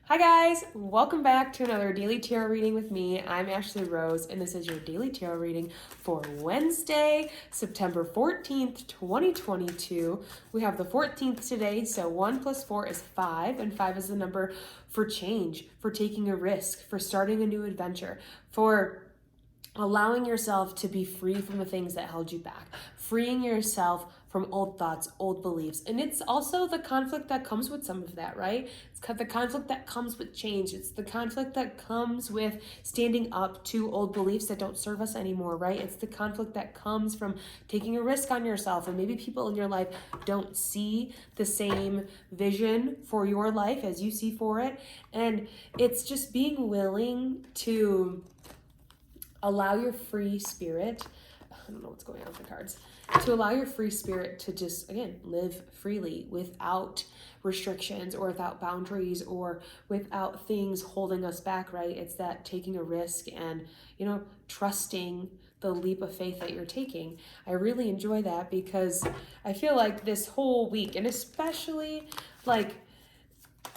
Hi guys, welcome back to another daily tarot reading with me. I'm Ashley Rose and this is your daily tarot reading for Wednesday, September 14th, 2022. We have the 14th today, so 1 plus 4 is 5, and 5 is the number for change, for taking a risk, for starting a new adventure, for allowing yourself to be free from the things that held you back, freeing yourself from old thoughts, old beliefs. And it's also the conflict that comes with some of that, right? It's the conflict that comes with change. It's the conflict that comes with standing up to old beliefs that don't serve us anymore, right? It's the conflict that comes from taking a risk on yourself, and maybe people in your life don't see the same vision for your life as you see for it. And it's just being willing to allow your free spirit, I don't know what's going on with the cards, to allow your free spirit to just, again, live freely without restrictions or without boundaries or without things holding us back, right? It's that taking a risk and, trusting the leap of faith that you're taking. I really enjoy that because I feel like this whole week, and especially like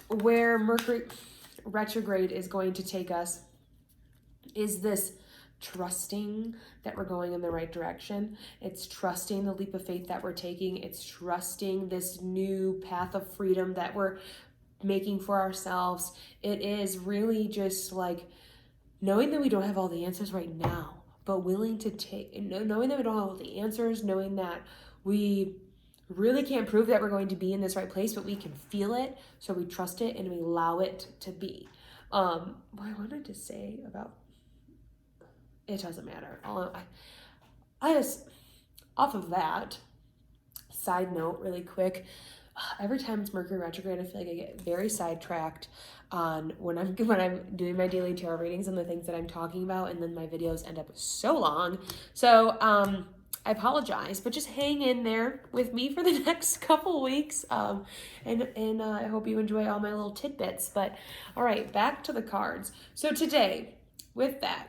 where Mercury retrograde is going to take us, is this trusting that we're going in the right direction. It's trusting the leap of faith that we're taking. It's trusting this new path of freedom that we're making for ourselves. It is really just like knowing that we don't have all the answers right now, but willing to knowing that we don't have all the answers, knowing that we really can't prove that we're going to be in this right place, but we can feel it, so we trust it and we allow it to be. What I wanted to say about it doesn't matter. I just, off of that, side note really quick, every time it's Mercury retrograde, I feel like I get very sidetracked on when I'm doing my daily tarot readings and the things that I'm talking about, and then my videos end up so long. So I apologize, but just hang in there with me for the next couple weeks, and I hope you enjoy all my little tidbits. But all right, back to the cards. So today, with that,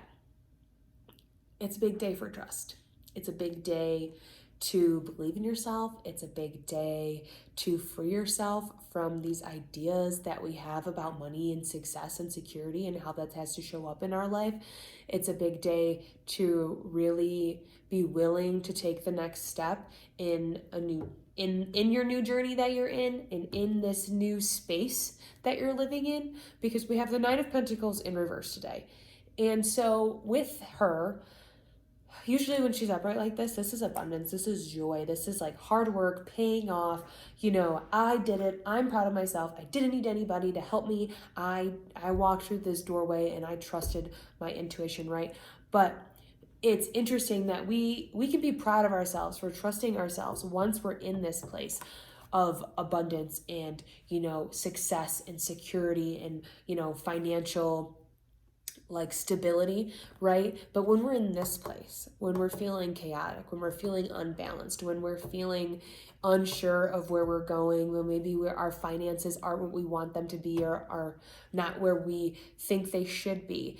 it's a big day for trust. It's a big day to believe in yourself. It's a big day to free yourself from these ideas that we have about money and success and security and how that has to show up in our life. It's a big day to really be willing to take the next step in your new journey that you're in, and in this new space that you're living in, because we have the Nine of Pentacles in reverse today. And so with her, usually when she's upright like this is abundance, this is joy, this is like hard work paying off. I did it, I'm proud of myself, I didn't need anybody to help me, I walked through this doorway and I trusted my intuition, right? But it's interesting that we can be proud of ourselves for trusting ourselves once we're in this place of abundance and success and security and financial like stability, right? But when we're in this place, when we're feeling chaotic, when we're feeling unbalanced, when we're feeling unsure of where we're going, when maybe our finances aren't what we want them to be or are not where we think they should be,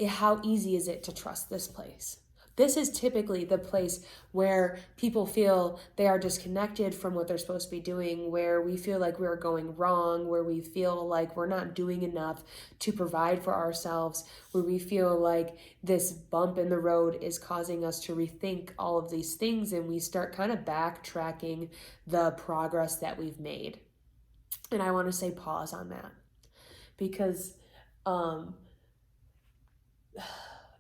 how easy is it to trust this place? This is typically the place where people feel they are disconnected from what they're supposed to be doing, where we feel like we're going wrong, where we feel like we're not doing enough to provide for ourselves, where we feel like this bump in the road is causing us to rethink all of these things, and we start kind of backtracking the progress that we've made. And I want to say pause on that, because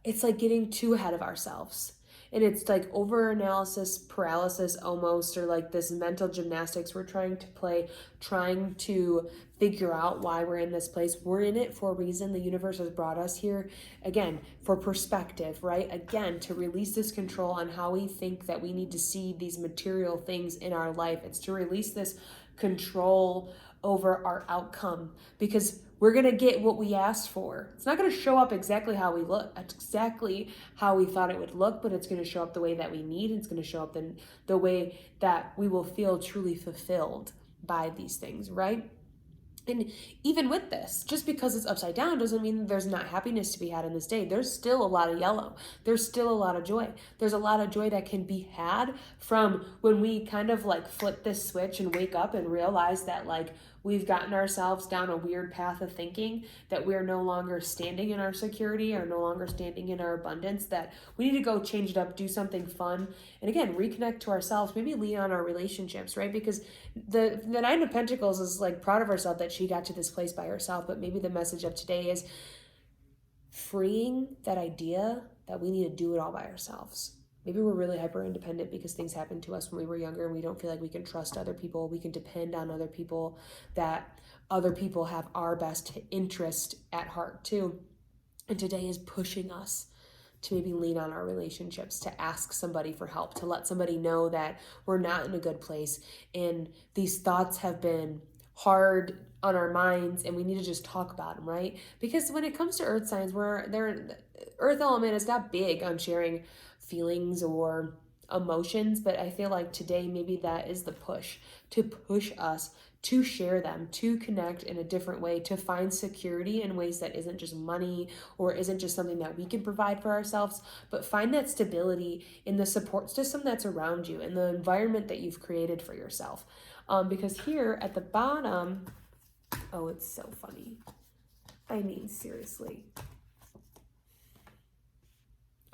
it's like getting too ahead of ourselves. And it's like over-analysis paralysis almost, or like this mental gymnastics we're trying to play, trying to figure out why we're in this place. We're in it for a reason. The universe has brought us here, again, for perspective, right? Again, to release this control on how we think that we need to see these material things in our life. It's to release this control over our outcome, because we're going to get what we asked for. It's not going to show up exactly how we look, exactly how we thought it would look, but it's going to show up the way that we need. It's going to show up in the way that we will feel truly fulfilled by these things, right? And even with this, just because it's upside down doesn't mean there's not happiness to be had in this day. There's still a lot of yellow. There's still a lot of joy. There's a lot of joy that can be had from when we kind of like flip this switch and wake up and realize that like we've gotten ourselves down a weird path of thinking, that we're no longer standing in our security or no longer standing in our abundance, that we need to go change it up, do something fun, and again, reconnect to ourselves, maybe lean on our relationships, right? Because the Nine of Pentacles is like proud of herself that she got to this place by herself, but maybe the message of today is freeing that idea that we need to do it all by ourselves. Maybe we're really hyper independent because things happened to us when we were younger and we don't feel like we can trust other people. We can depend on other people, that other people have our best interest at heart too. And today is pushing us to maybe lean on our relationships, to ask somebody for help, to let somebody know that we're not in a good place. And these thoughts have been hard on our minds and we need to just talk about them, right? Because when it comes to earth signs, earth element is not big on sharing feelings or emotions, but I feel like today maybe that is the push, to push us to share them, to connect in a different way, to find security in ways that isn't just money or isn't just something that we can provide for ourselves, but find that stability in the support system that's around you, in the environment that you've created for yourself. Because here at the bottom, oh, it's so funny. I mean, seriously.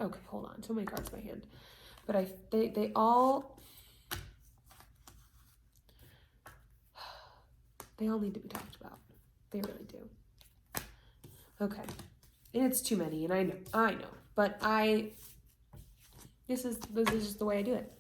Okay, hold on. So many cards in my hand. But they all need to be talked about. They really do. Okay. And it's too many, and I know. But this is just the way I do it.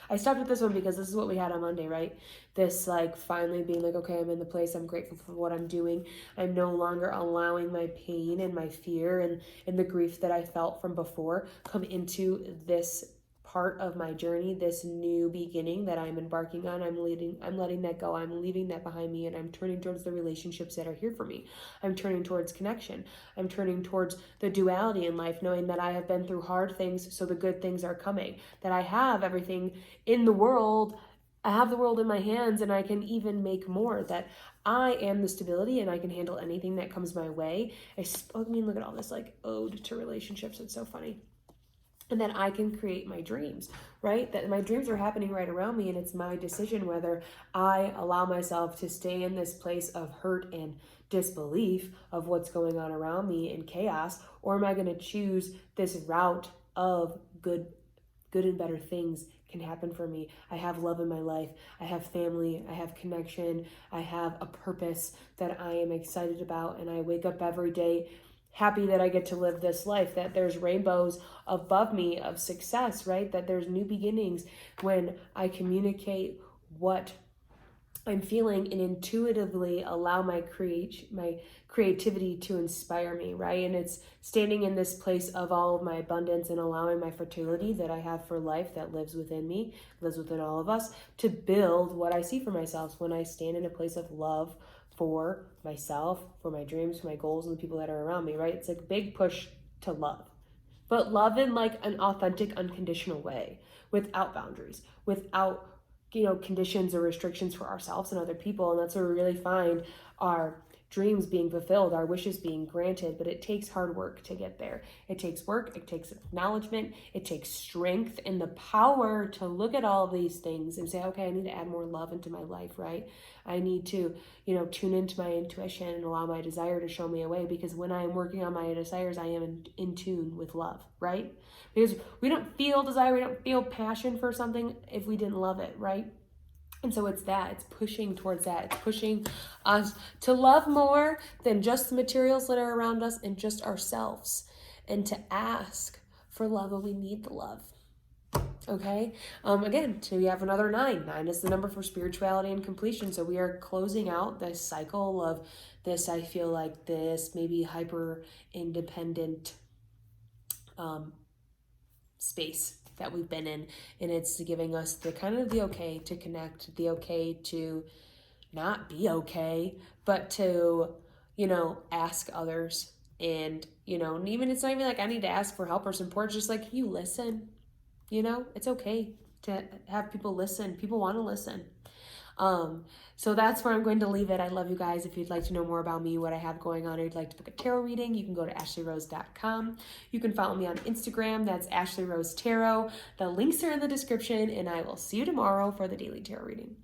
I stopped with this one because this is what we had on Monday, right? This like finally being like, okay, I'm in the place, I'm grateful for what I'm doing. I'm no longer allowing my pain and my fear and the grief that I felt from before come into this part of my journey, this new beginning that I'm embarking on. I'm letting that go. I'm leaving that behind me, and I'm turning towards the relationships that are here for me. I'm turning towards connection. I'm turning towards the duality in life, knowing that I have been through hard things, so the good things are coming, that I have everything in the world. I have the world in my hands, and I can even make more, that I am the stability and I can handle anything that comes my way. I mean, look at all this like ode to relationships. It's so funny. And that I can create my dreams, right? That my dreams are happening right around me, and it's my decision whether I allow myself to stay in this place of hurt and disbelief of what's going on around me in chaos, or am I going to choose this route of good and better things can happen for me. I have love in my life. I have family. I have connection. I have a purpose that I am excited about, and I wake up every day happy that I get to live this life, that there's rainbows above me of success, right? That there's new beginnings when I communicate what I'm feeling and intuitively allow my creativity to inspire me, right? And it's standing in this place of all of my abundance and allowing my fertility that I have for life that lives within me, lives within all of us, to build what I see for myself when I stand in a place of love for myself, for my dreams, for my goals, and the people that are around me, right? It's like a big push to love. But love in like an authentic, unconditional way, without boundaries, without, conditions or restrictions for ourselves and other people. And that's where we really find our dreams being fulfilled, our wishes being granted, but it takes hard work to get there. It takes work, it takes acknowledgement, it takes strength and the power to look at all of these things and say, okay, I need to add more love into my life, right? I need to, tune into my intuition and allow my desire to show me a way, because when I am working on my desires, I am in tune with love, right? Because we don't feel desire, we don't feel passion for something if we didn't love it, right? And so it's pushing towards that. It's pushing us to love more than just the materials that are around us and just ourselves, and to ask for love when we need the love. Okay. Again, so we have another 9. 9 is the number for spirituality and completion. So we are closing out this cycle of this, I feel like this maybe hyper independent space that we've been in, and it's giving us the kind of the okay to connect, the okay to not be okay, but to, ask others. And, and even it's not even like I need to ask for help or support. It's just like, can you listen? It's okay to have people listen. People want to listen. So that's where I'm going to leave it. I love you guys. If you'd like to know more about me, what I have going on, or you'd like to book a tarot reading, you can go to ashleyrose.com. You can follow me on Instagram. That's Ashley Rose Tarot. The links are in the description, and I will see you tomorrow for the daily tarot reading.